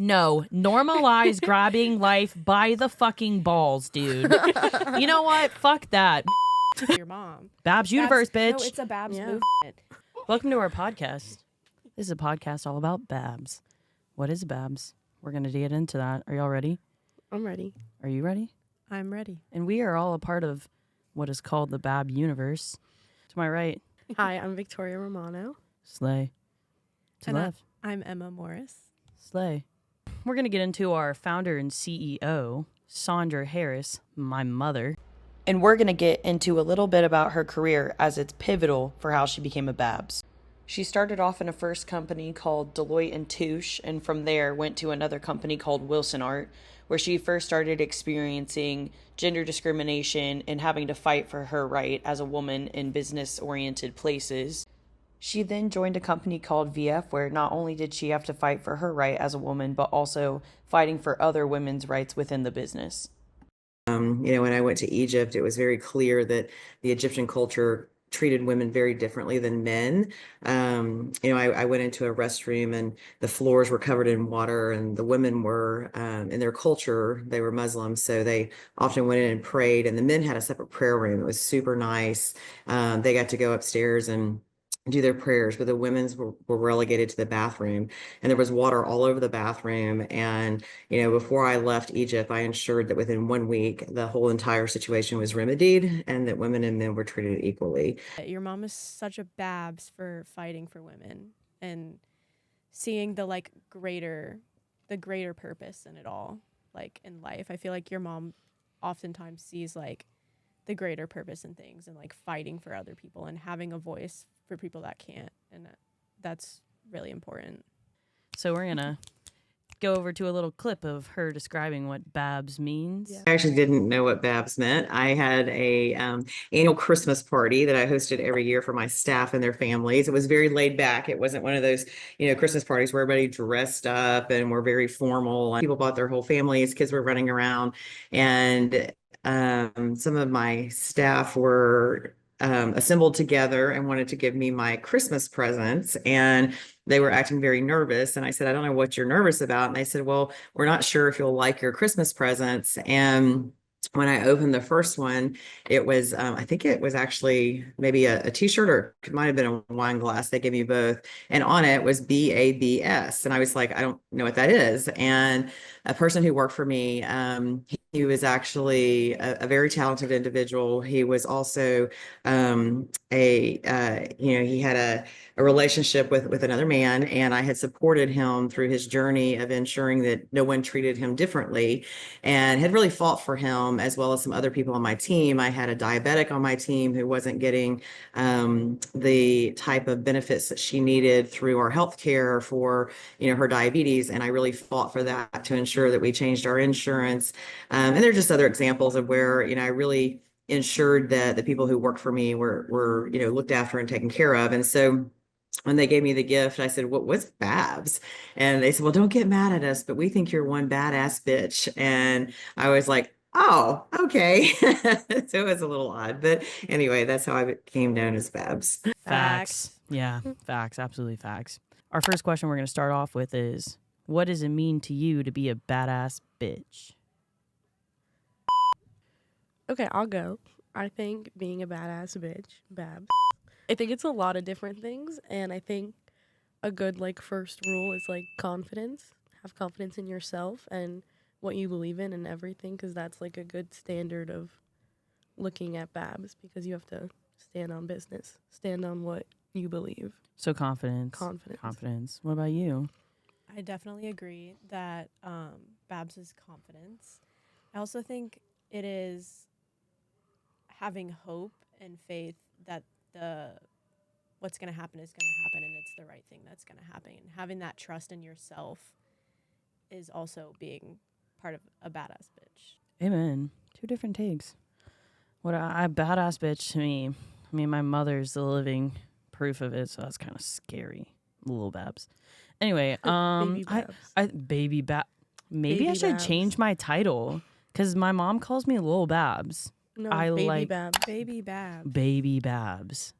No, normalize grabbing life by the fucking balls, dude. You know what? Fuck that. Your mom. BABS Universe, bitch. No, it's a BABS movement. Welcome to our podcast. This is a podcast all about BABS. What is BABS? We're going to get into that. Are y'all ready? I'm ready. Are you ready? I'm ready. And we are all a part of what is called the BAB universe. To my right, Hi, I'm Victoria Romano. Slay. To And left, I'm Emma Morris. Slay. We're going to get into our founder and CEO, Sandra Harris, my mother. And we're going to get into a little bit about her career as it's pivotal for how she became a BABS. She started off in a first company called Deloitte & Touche, and from there went to another company called Wilson Art, where she first started experiencing gender discrimination and having to fight for her right as a woman in business-oriented places. She then joined a company called VF, where not only did she have to fight for her right as a woman, but also fighting for other women's rights within the business. When I went to Egypt, it was very clear that the Egyptian culture treated women very differently than men. I went into a restroom and the floors were covered in water, and the women were, in their culture, they were Muslim, so they often went in and prayed, and the men had a separate prayer room. It was super nice. They got to go upstairs and do their prayers, but the women's were relegated to the bathroom, and there was water all over the bathroom. And, before I left Egypt, I ensured that within 1 week, the whole entire situation was remedied and that women and men were treated equally. Your mom is such a BABS for fighting for women and seeing the greater purpose in it all, in life. I feel like your mom oftentimes sees the greater purpose in things and fighting for other people and having a voice for people that can't, and that's really important. So we're gonna go over to a little clip of her describing what BABS means. I actually didn't know what BABS meant. I had a annual Christmas party that I hosted every year for my staff and their families. It was very laid back. It wasn't one of those, Christmas parties where everybody dressed up and were very formal. And people brought their whole families, kids were running around, and some of my staff were assembled together and wanted to give me my Christmas presents, and they were acting very nervous. And I said, I don't know what you're nervous about. And they said, well, we're not sure if you'll like your Christmas presents. And when I opened the first one, it was, I think it was actually maybe a t-shirt, or it might've been a wine glass. They gave me both. And on it was BABS. And I was like, I don't know what that is. And a person who worked for me, he was actually a very talented individual. He was also he had a relationship with another man, and I had supported him through his journey of ensuring that no one treated him differently, and had really fought for him, as well as some other people on my team. I had a diabetic on my team who wasn't getting the type of benefits that she needed through our health care for, her diabetes. And I really fought for that to ensure that we changed our insurance. And there are just other examples of where, I really ensured that the people who worked for me were looked after and taken care of. And so when they gave me the gift, I said, what's BABS? And they said, well, don't get mad at us, but we think you're one badass bitch. And I was like, oh, okay. So it was a little odd, but anyway, that's how I became known as BABS. Facts. Yeah, facts. Absolutely facts. Our first question we're going to start off with is, what does it mean to you to be a badass bitch? Okay, I'll go. I think being a badass bitch, BABS, I think it's a lot of different things, and I think a good first rule is confidence. Have confidence in yourself and what you believe in and everything, because that's a good standard of looking at BABS, because you have to stand on business, stand on what you believe. So confidence. What about you? I definitely agree that BABS is confidence. I also think it is having hope and faith that what's going to happen is going to happen, and it's the right thing that's going to happen. And having that trust in yourself is also being part of a badass bitch. Amen. Two different takes. What a badass bitch to me. I mean, my mother's the living proof of it, so that's kind of scary. Little Babs. Anyway, Baby Babs. Baby Babs. Maybe Baby I should Babs. change my title, because my mom calls me Lil Babs. No, I Baby like Babs. Baby BABS. Baby Babs.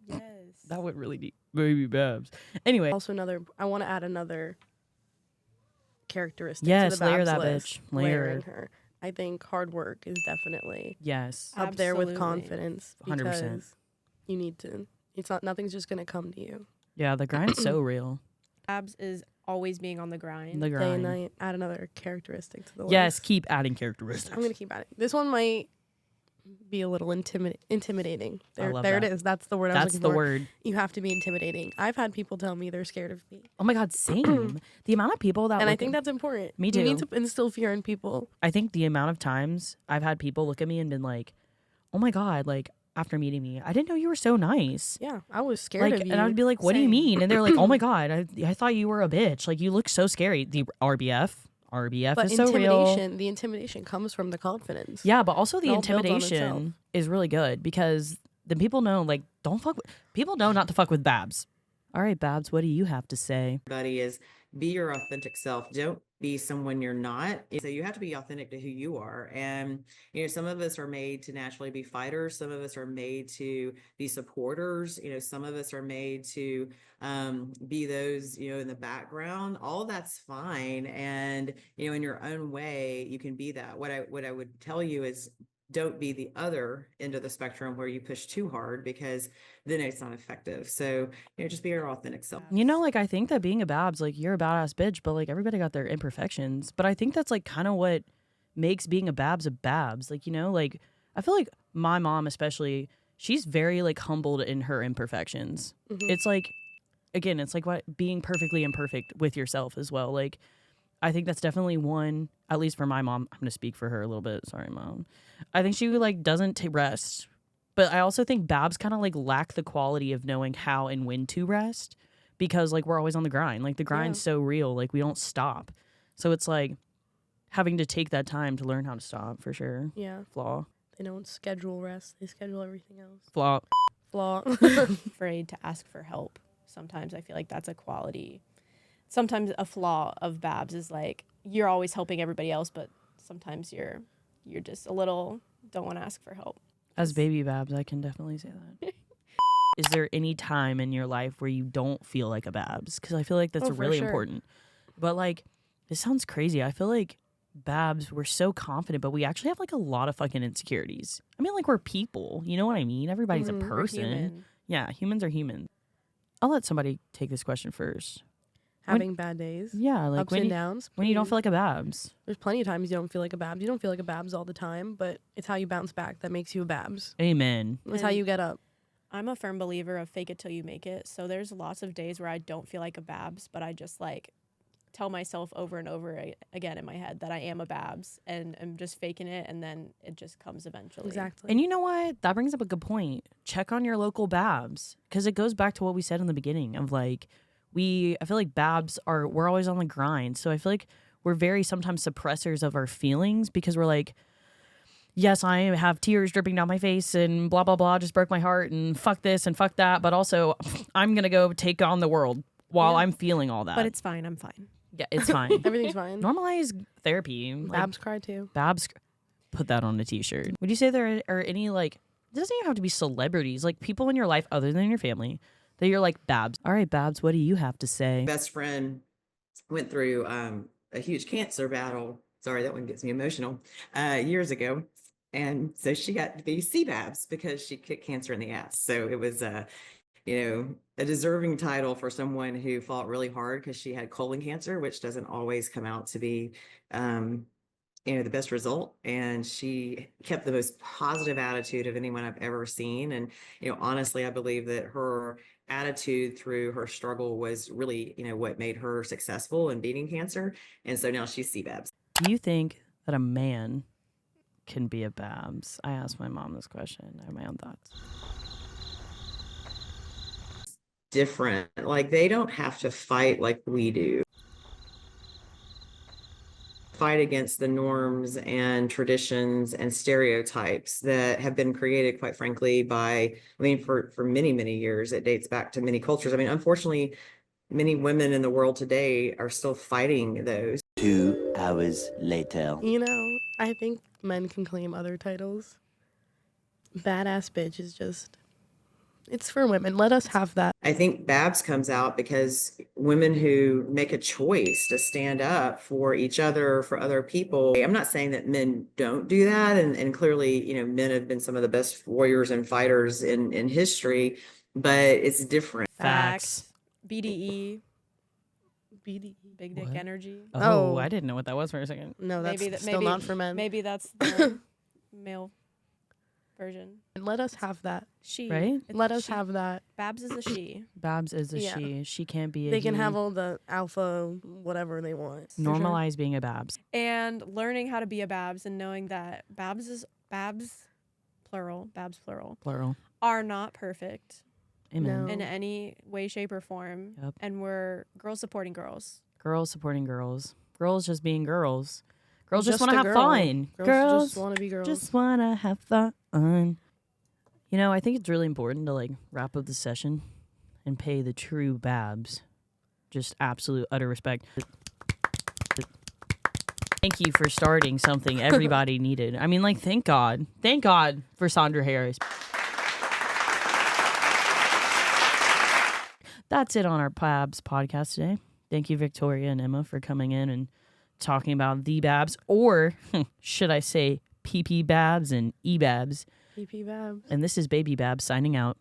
Yes. That went really deep. Baby Babs. Anyway. Also I want to add another characteristic Yes, to the layer Babs that list, bitch. Layer. layering her. I think hard work is definitely Yes. up there with Absolutely. confidence 100%. because you need to. It's not nothing's just gonna come to you. Yeah, the grind's so real. BABS is always being on the grind. The Day grind. and night. Add another characteristic to the Yes, list. keep adding characteristics. I'm gonna keep adding. This one might be a little intimidating. There, love there that. it is. That's the word I was That's looking the for. word. You have to be intimidating. I've had people tell me they're scared of me, Oh my God, same. The amount of people that and I look think at, that's important. Me You need too. to instill fear in people. I think the amount of times I've had people look at me and been like, "Oh my God!" Like after meeting me, I didn't know you were so nice. Yeah, I was scared Like, of you. and I'd be like, "What do you Same. mean?" And they're like, "Oh my God, I thought you were a bitch. Like you look so scary." The RBF But is so real. the intimidation comes from the confidence. Yeah, but also the It all builds on intimidation is really good because then people know, like, don't fuck with, people know not to fuck with Babs. All right, Babs, what do you have to say? Everybody is be your authentic self. Don't be someone you're not. So you have to be authentic to who you are. And, some of us are made to naturally be fighters. Some of us are made to be supporters. Some of us are made to be those, in the background. All that's fine. And, in your own way, you can be that. What I would tell you is don't be the other end of the spectrum where you push too hard because then it's not effective. So, just be your authentic self. Like, I think that being a Babs, like, you're a badass bitch, but, like, everybody got their imperfections. But I think that's, like, kind of what makes being a Babs. Like, like, I feel like my mom, especially, she's very, like, humbled in her imperfections. It's like, again, it's like what being perfectly imperfect with yourself as well. Like, I think that's definitely one, at least for my mom. I'm going to speak for her a little bit. Sorry, Mom. I think she, like, doesn't rest. But I also think Babs kind of, like, lack the quality of knowing how and when to rest because, like, we're always on the grind. Like, the grind's so real. Like, we don't stop. So it's, like, having to take that time to learn how to stop, for sure. Yeah. Flaw. They don't schedule rest. They schedule everything else. Flaw. Afraid to ask for help. Sometimes I feel like that's a quality. Sometimes a flaw of Babs is like you're always helping everybody else, but sometimes you're just a little don't want to ask for help. As baby Babs, I can definitely say that. Is there any time in your life where you don't feel like a Babs? Because I feel like that's Oh, for really sure. important. But, like, this sounds crazy. I feel like Babs, we're so confident, but we actually have, like, a lot of fucking insecurities. I mean, like, we're people. You know what I mean? Everybody's a Mhm. We're person. Human. Yeah, humans are humans. I'll let somebody take this question first. Having bad days. Yeah, like Ups when and you, downs. when you don't feel like a Babs. There's plenty of times you don't feel like a Babs. You don't feel like a Babs all the time, but it's how you bounce back that makes you a Babs. Amen. It's how And you get up. I'm a firm believer of fake it till you make it. So there's lots of days where I don't feel like a Babs, but I just like tell myself over and over again in my head that I am a Babs and I'm just faking it and then it just comes eventually. Exactly. And you know what? That brings up a good point. Check on your local Babs because it goes back to what we said in the beginning of like, I feel like Babs we're always on the grind. So I feel like we're very sometimes suppressors of our feelings because we're like, yes, I have tears dripping down my face and blah, blah, blah, just broke my heart and fuck this and fuck that. But also I'm going to go take on the world while I'm feeling all that. But it's fine. I'm fine. Yeah, it's fine. Everything's fine. Normalize therapy. Like, Babs cry too. Babs, put that on a t-shirt. Would you say there are any like, it doesn't even have to be celebrities, like people in your life other than your family that you're like, Babs. All right, Babs, what do you have to say? Best friend went through a huge cancer battle. Sorry, that one gets me emotional. Years ago. And so she got to be CBABS because she kicked cancer in the ass. So it was a deserving title for someone who fought really hard because she had colon cancer, which doesn't always come out to be, the best result. And she kept the most positive attitude of anyone I've ever seen. And, honestly, I believe that her attitude through her struggle was really, what made her successful in beating cancer. And so now she's CBABS. Do you think that a man can be a Babs? I asked my mom this question. I have my own thoughts. Different. Like they don't have to fight like we do. Fight against the norms and traditions and stereotypes that have been created, quite frankly, for many, many years. It dates back to many cultures. I mean, unfortunately, many women in the world today are still fighting those. 2 hours later. I think men can claim other titles. Badass bitch is just It's for women. Let us have that. I think BABS comes out because women who make a choice to stand up for each other, for other people. I'm not saying that men don't do that. And clearly, men have been some of the best warriors and fighters in history, but it's different. Facts. BDE, BD. big dick What? energy. Oh, Oh. I didn't know what that was for a second. No, that's Maybe that- still maybe- not for men. Maybe that's the male version. And let us have that. She. Right? It's Let a us she. have that. Babs is a she. Babs is a Yeah. she. She can't be a They can he. have all the alpha, whatever they want. For sure. Normalize being a Babs. And learning how to be a Babs and knowing that Babs, plural, are not perfect Amen. No. in any way, shape, or form. Yep. And we're girls supporting girls. Girls supporting girls. Girls just being girls. Girls just Just want to a have girl. fun. Girls just want to be girls. just want to have fun. I think it's really important to wrap up the session and pay the true Babs just absolute utter respect. Thank you for starting something everybody needed. I mean, thank God. Thank God for Sandra Harris. That's it on our Babs podcast today. Thank you, Victoria and Emma, for coming in and talking about the Babs, or should I say PP Babs and E Babs. PP Babs. And this is Baby Babs signing out.